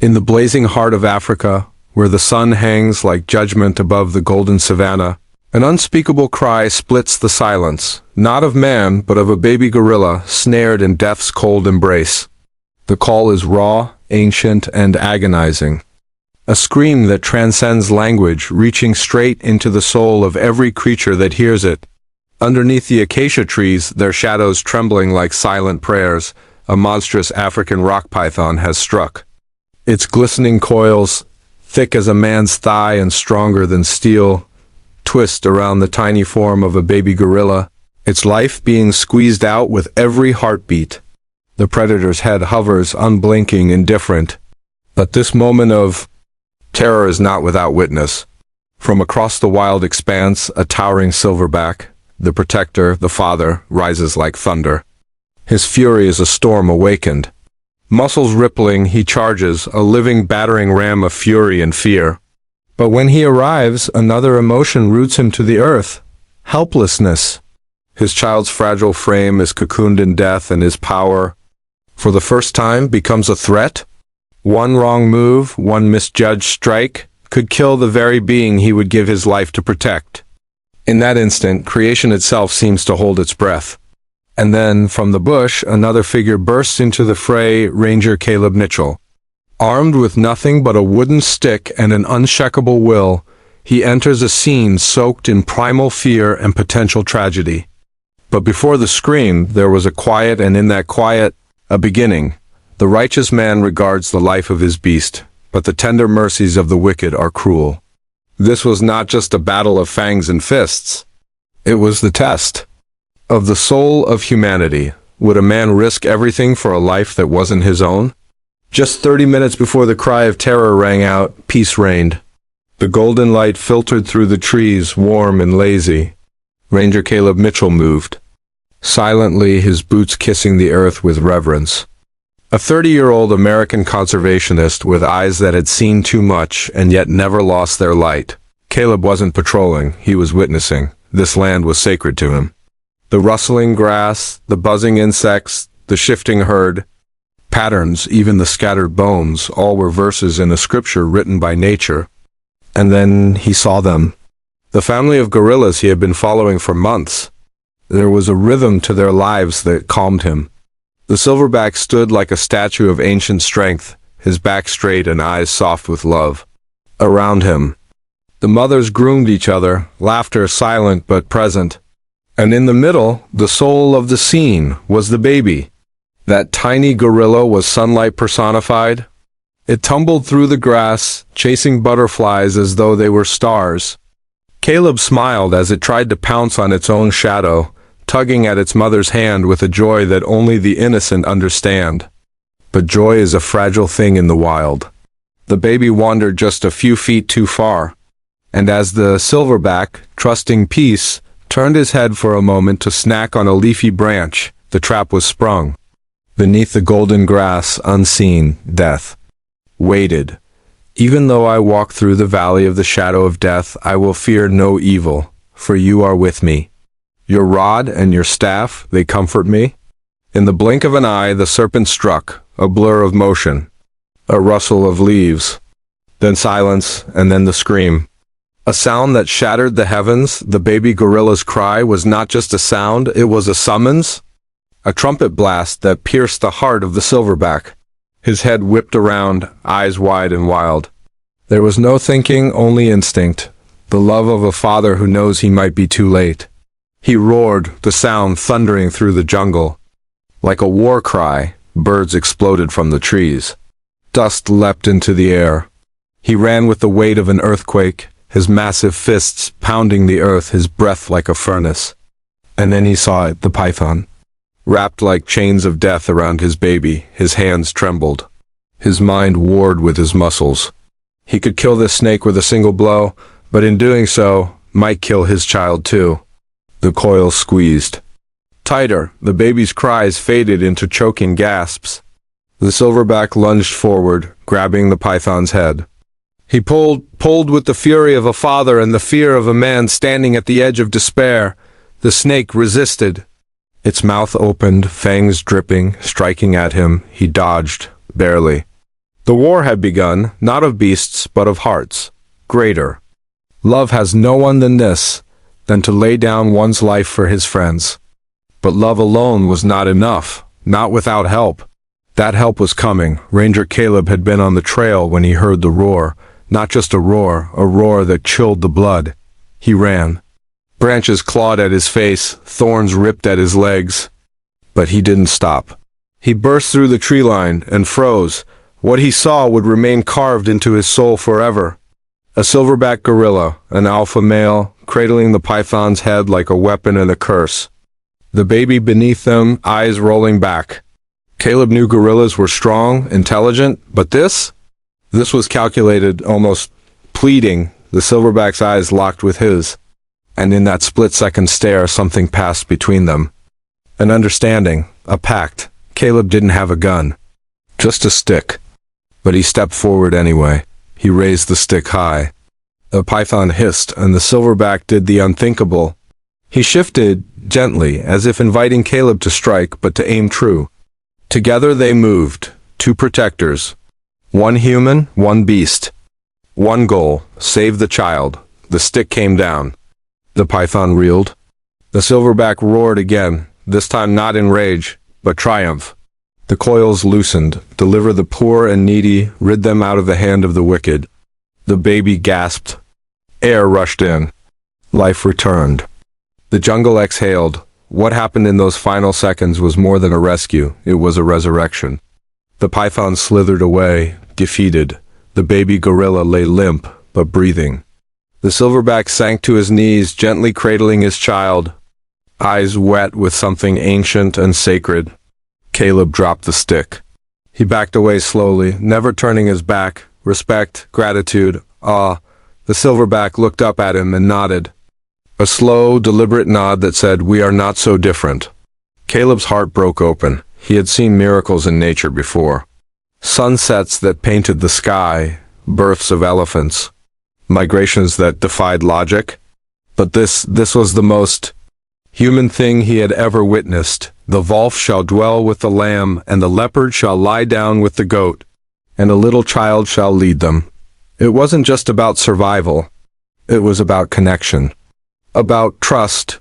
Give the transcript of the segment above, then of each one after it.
In the blazing heart of Africa, where the sun hangs like judgment above the golden savanna, an unspeakable cry splits the silence, not of man, but of a baby gorilla snared in death's cold embrace. The call is raw, ancient, and agonizing. A scream that transcends language, reaching straight into the soul of every creature that hears it. Underneath the acacia trees, their shadows trembling like silent prayers, a monstrous African rock python has struck. Its glistening coils, thick as a man's thigh and stronger than steel, twist around the tiny form of a baby gorilla, its life being squeezed out with every heartbeat. The predator's head hovers, unblinking, indifferent. But this moment of terror is not without witness. From across the wild expanse, a towering silverback, the protector, the father, rises like thunder. His fury is a storm awakened. Muscles rippling, he charges, a living battering ram of fury and fear. But when he arrives, another emotion roots him to the earth: helplessness. His child's fragile frame is cocooned in death, and his power, for the first time, becomes a threat. One wrong move, one misjudged strike, could kill the very being he would give his life to protect. In that instant, creation itself seems to hold its breath. And then, from the bush, another figure bursts into the fray: Ranger Caleb Mitchell. Armed with nothing but a wooden stick and an unshakable will, he enters a scene soaked in primal fear and potential tragedy. But before the scream, there was a quiet, and in that quiet, a beginning. The righteous man regards the life of his beast, but the tender mercies of the wicked are cruel. This was not just a battle of fangs and fists. It was the test of the soul of humanity. Would a man risk everything for a life that wasn't his own? Just 30 minutes before the cry of terror rang out, peace reigned. The golden light filtered through the trees, warm and lazy. Ranger Caleb Mitchell moved, silently, his boots kissing the earth with reverence. A 30-year-old American conservationist with eyes that had seen too much and yet never lost their light. Caleb wasn't patrolling, he was witnessing. This land was sacred to him. The rustling grass, the buzzing insects, the shifting herd, patterns, even the scattered bones, all were verses in a scripture written by nature. And then he saw them. The family of gorillas he had been following for months. There was a rhythm to their lives that calmed him. The silverback stood like a statue of ancient strength, his back straight and eyes soft with love. Around him, the mothers groomed each other, laughter silent but present. And in the middle, the soul of the scene, was the baby. That tiny gorilla was sunlight personified. It tumbled through the grass, chasing butterflies as though they were stars. Caleb smiled as it tried to pounce on its own shadow, tugging at its mother's hand with a joy that only the innocent understand. But joy is a fragile thing in the wild. The baby wandered just a few feet too far, and as the silverback, trusting peace, turned his head for a moment to snack on a leafy branch, the trap was sprung. Beneath the golden grass, unseen, death waited. Even though I walk through the valley of the shadow of death, I will fear no evil, for you are with me. Your rod and your staff, they comfort me. In the blink of an eye, the serpent struck, a blur of motion, a rustle of leaves, then silence, and then the scream. A sound that shattered the heavens. The baby gorilla's cry was not just a sound, it was a summons. A trumpet blast that pierced the heart of the silverback. His head whipped around, eyes wide and wild. There was no thinking, only instinct, the love of a father who knows he might be too late. He roared, the sound thundering through the jungle. Like a war cry, birds exploded from the trees. Dust leapt into the air. He ran with the weight of an earthquake, his massive fists pounding the earth, his breath like a furnace. And then he saw it, the python. Wrapped like chains of death around his baby, his hands trembled. His mind warred with his muscles. He could kill this snake with a single blow, but in doing so, might kill his child too. The coils squeezed tighter, the baby's cries faded into choking gasps. The silverback lunged forward, grabbing the python's head. He pulled with the fury of a father and the fear of a man standing at the edge of despair. The snake resisted. Its mouth opened, fangs dripping, striking at him. He dodged, barely. The war had begun, not of beasts, but of hearts. Greater love has no one than to lay down one's life for his friends. But love alone was not enough, not without help. That help was coming. Ranger Caleb had been on the trail when he heard the roar. Not just a roar that chilled the blood. He ran. Branches clawed at his face, thorns ripped at his legs. But he didn't stop. He burst through the tree line and froze. What he saw would remain carved into his soul forever. A silverback gorilla, an alpha male, cradling the python's head like a weapon and a curse. The baby beneath them, eyes rolling back. Caleb knew gorillas were strong, intelligent, but this was calculated, almost pleading. The silverback's eyes locked with his, and in that split-second stare something passed between them. An understanding, a pact. Caleb didn't have a gun, just a stick. But he stepped forward anyway. He raised the stick high. The python hissed, and the silverback did the unthinkable. He shifted, gently, as if inviting Caleb to strike, but to aim true. Together they moved, two protectors. One human, one beast. One goal, save the child. The stick came down. The python reeled. The silverback roared again, this time not in rage, but triumph. The coils loosened, deliver the poor and needy, rid them out of the hand of the wicked. The baby gasped. Air rushed in. Life returned. The jungle exhaled. What happened in those final seconds was more than a rescue, it was a resurrection. The python slithered away, defeated. The baby gorilla lay limp, but breathing. The silverback sank to his knees, gently cradling his child, eyes wet with something ancient and sacred. Caleb dropped the stick. He backed away slowly, never turning his back. Respect, gratitude, awe. The silverback looked up at him and nodded. A slow, deliberate nod that said, "We are not so different." Caleb's heart broke open. He had seen miracles in nature before. Sunsets that painted the sky, births of elephants, migrations that defied logic. But this was the most human thing he had ever witnessed. The wolf shall dwell with the lamb, and the leopard shall lie down with the goat, and a little child shall lead them. It wasn't just about survival. It was about connection, about trust,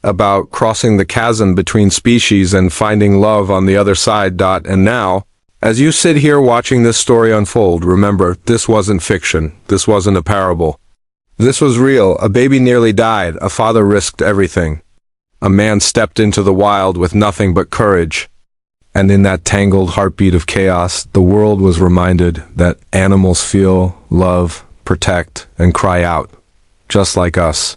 about crossing the chasm between species and finding love on the other side. And now, as you sit here watching this story unfold, remember, this wasn't fiction. This wasn't a parable. This was real. A baby nearly died. A father risked everything. A man stepped into the wild with nothing but courage. And in that tangled heartbeat of chaos, the world was reminded that animals feel, love, protect, and cry out, just like us.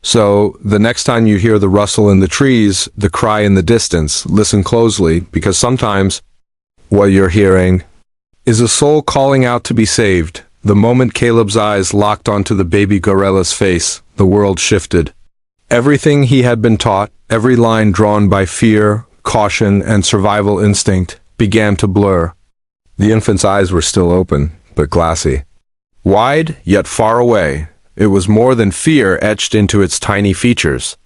So, the next time you hear the rustle in the trees, the cry in the distance, listen closely, because sometimes what you're hearing is a soul calling out to be saved. The moment Caleb's eyes locked onto the baby gorilla's face, the world shifted. Everything he had been taught, every line drawn by fear, caution, and survival instinct, began to blur. The infant's eyes were still open, but glassy. Wide, yet far away. It was more than fear etched into its tiny features.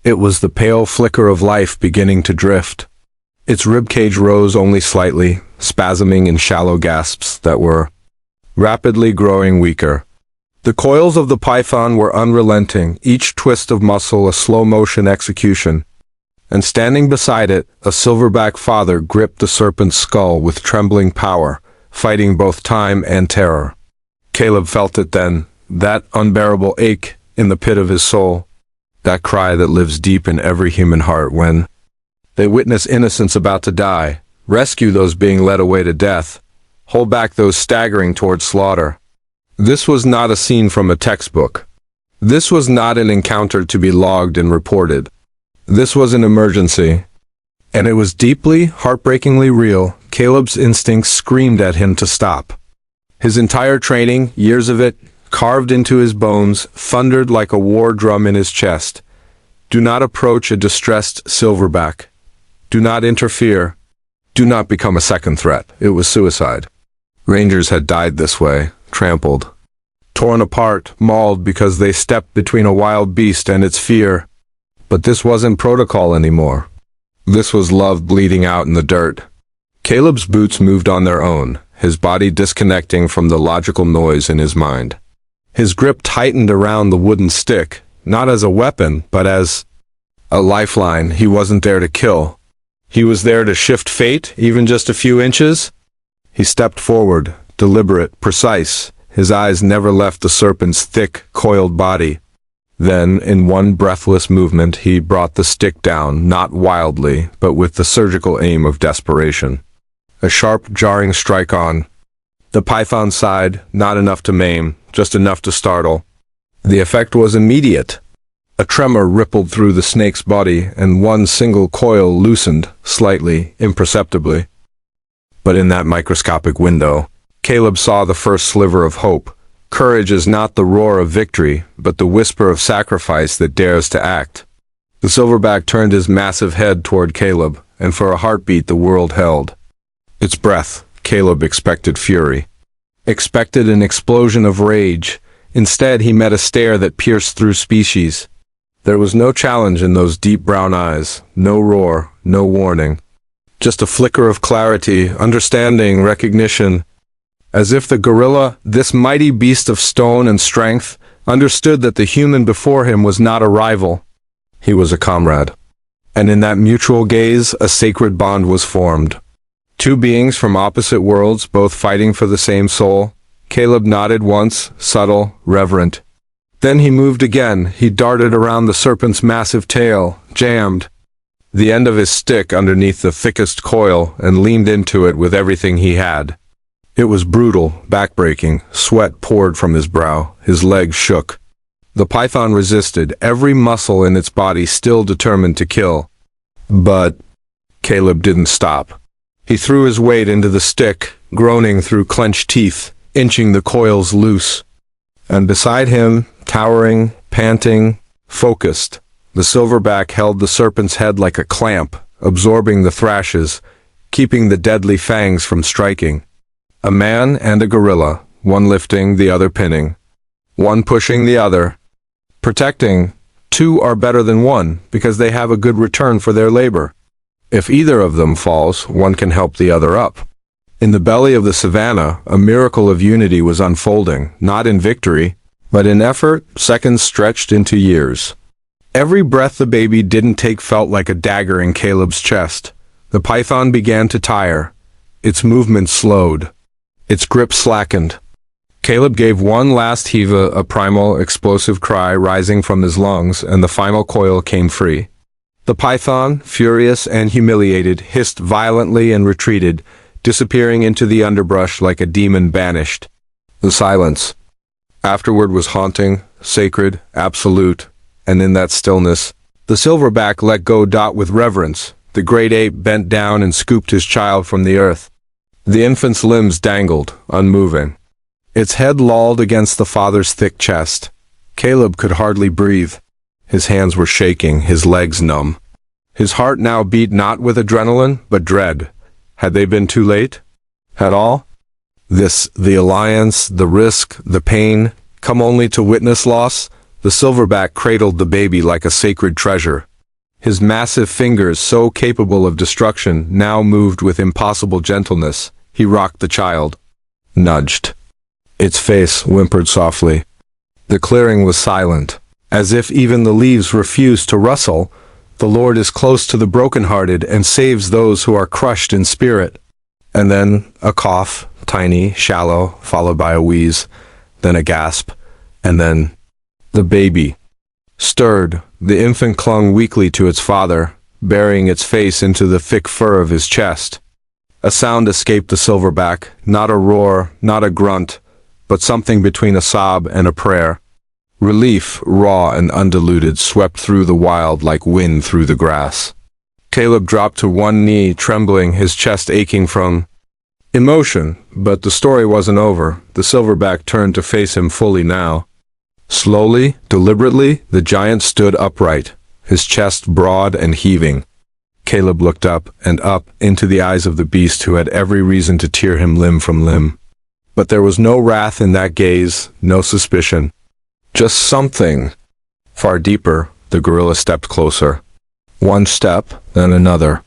It was the pale flicker of life beginning to drift. Its ribcage rose only slightly, spasming in shallow gasps that were rapidly growing weaker. The coils of the python were unrelenting, each twist of muscle a slow-motion execution. And standing beside it, a silverback father gripped the serpent's skull with trembling power, fighting both time and terror. Caleb felt it then, that unbearable ache in the pit of his soul, that cry that lives deep in every human heart when they witness innocence about to die, rescue those being led away to death, hold back those staggering toward slaughter. This was not a scene from a textbook. This was not an encounter to be logged and reported. This was an emergency. And it was deeply, heartbreakingly real. Caleb's instincts screamed at him to stop. His entire training, years of it, carved into his bones, thundered like a war drum in his chest. Do not approach a distressed silverback. Do not interfere. Do not become a second threat. It was suicide. Rangers had died this way, trampled, torn apart, mauled because they stepped between a wild beast and its fear. But this wasn't protocol anymore. This was love bleeding out in the dirt. Caleb's boots moved on their own. his body disconnecting from the logical noise in his mind. His grip tightened around the wooden stick, not as a weapon, but as a lifeline. He wasn't there to kill. He was there to shift fate, even just a few inches. He stepped forward, deliberate, precise. His eyes never left the serpent's thick, coiled body. Then, in one breathless movement, he brought the stick down, not wildly, but with the surgical aim of desperation. A sharp, jarring strike on. The python sighed, not enough to maim, just enough to startle. The effect was immediate. A tremor rippled through the snake's body, and one single coil loosened, slightly, imperceptibly. But in that microscopic window, Caleb saw the first sliver of hope. Courage is not the roar of victory, but the whisper of sacrifice that dares to act. The silverback turned his massive head toward Caleb, and for a heartbeat the world held. Its breath, Caleb expected fury. Expected an explosion of rage. Instead, he met a stare that pierced through species. There was no challenge in those deep brown eyes, no roar, no warning. Just a flicker of clarity, understanding, recognition. As if the gorilla, this mighty beast of stone and strength, understood that the human before him was not a rival. He was a comrade. And in that mutual gaze, a sacred bond was formed. Two beings from opposite worlds, both fighting for the same soul. Caleb nodded once, subtle, reverent. Then he moved again. He darted around the serpent's massive tail, jammed the end of his stick underneath the thickest coil, and leaned into it with everything he had. It was brutal, backbreaking. Sweat poured from his brow. His legs shook. The python resisted, every muscle in its body still determined to kill. But Caleb didn't stop. He threw his weight into the stick, groaning through clenched teeth, inching the coils loose. And beside him, towering, panting, focused, the silverback held the serpent's head like a clamp, absorbing the thrashes, keeping the deadly fangs from striking. A man and a gorilla, one lifting, the other pinning. One pushing the other. Protecting. Two are better than one, because they have a good return for their labor. If either of them falls, one can help the other up. In the belly of the savannah, a miracle of unity was unfolding, not in victory, but in effort, seconds stretched into years. Every breath the baby didn't take felt like a dagger in Caleb's chest. The python began to tire. Its movement slowed. Its grip slackened. Caleb gave one last heave, a primal, explosive cry rising from his lungs, and the final coil came free. The python, furious and humiliated, hissed violently and retreated, disappearing into the underbrush like a demon banished. The silence afterward was haunting, sacred, absolute, and in that stillness, the silverback let go with reverence. The great ape bent down and scooped his child from the earth. The infant's limbs dangled, unmoving. Its head lolled against the father's thick chest. Caleb could hardly breathe. His hands were shaking, his legs numb. His heart now beat not with adrenaline, but dread. Had they been too late? Had all? The alliance, the risk, the pain, come only to witness loss? The silverback cradled the baby like a sacred treasure. His massive fingers, so capable of destruction, now moved with impossible gentleness. He rocked the child. Nudged. Its face whimpered softly. The clearing was silent, as if even the leaves refused to rustle. The Lord is close to the brokenhearted and saves those who are crushed in spirit. And then a cough, tiny, shallow, followed by a wheeze, then a gasp, and then the baby stirred. The infant clung weakly to its father, burying its face into the thick fur of his chest. A sound escaped the silverback, not a roar, not a grunt, but something between a sob and a prayer. Relief, raw and undiluted, swept through the wild like wind through the grass. Caleb dropped to one knee, trembling, his chest aching from emotion, but the story wasn't over. The silverback turned to face him fully now. Slowly, deliberately, the giant stood upright, his chest broad and heaving. Caleb looked up and up into the eyes of the beast who had every reason to tear him limb from limb. But there was no wrath in that gaze, no suspicion. Just something. Far deeper, the gorilla stepped closer. One step, then another.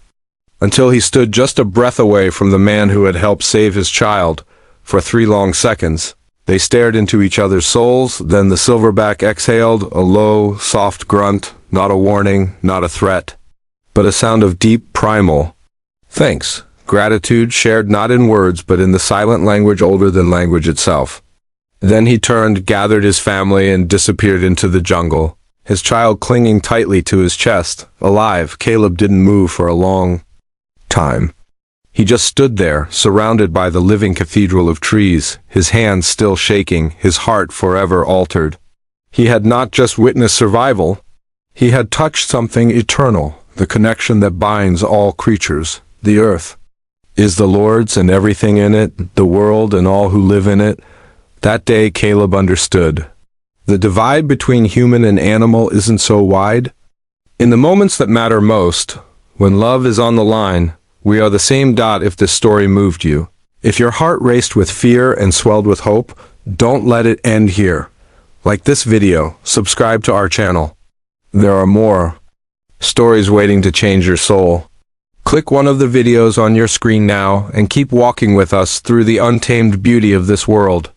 until he stood just a breath away from the man who had helped save his child. For 3 long seconds, they stared into each other's souls. Then the silverback exhaled, a low, soft grunt, not a warning, not a threat, but a sound of deep, primal thanks, gratitude shared not in words but in the silent language older than language itself. Then he turned, gathered his family, and disappeared into the jungle, his child clinging tightly to his chest. Alive, Caleb didn't move for a long time. He just stood there, surrounded by the living cathedral of trees, his hands still shaking, his heart forever altered. He had not just witnessed survival, he had touched something eternal, the connection that binds all creatures. The earth is the Lord's and everything in it, the world and all who live in it. That day Caleb understood. The divide between human and animal isn't so wide. In the moments that matter most, when love is on the line, we are the same. If this story moved you, if your heart raced with fear and swelled with hope, don't let it end here. Like this video, subscribe to our channel. There are more stories waiting to change your soul. Click one of the videos on your screen now and keep walking with us through the untamed beauty of this world.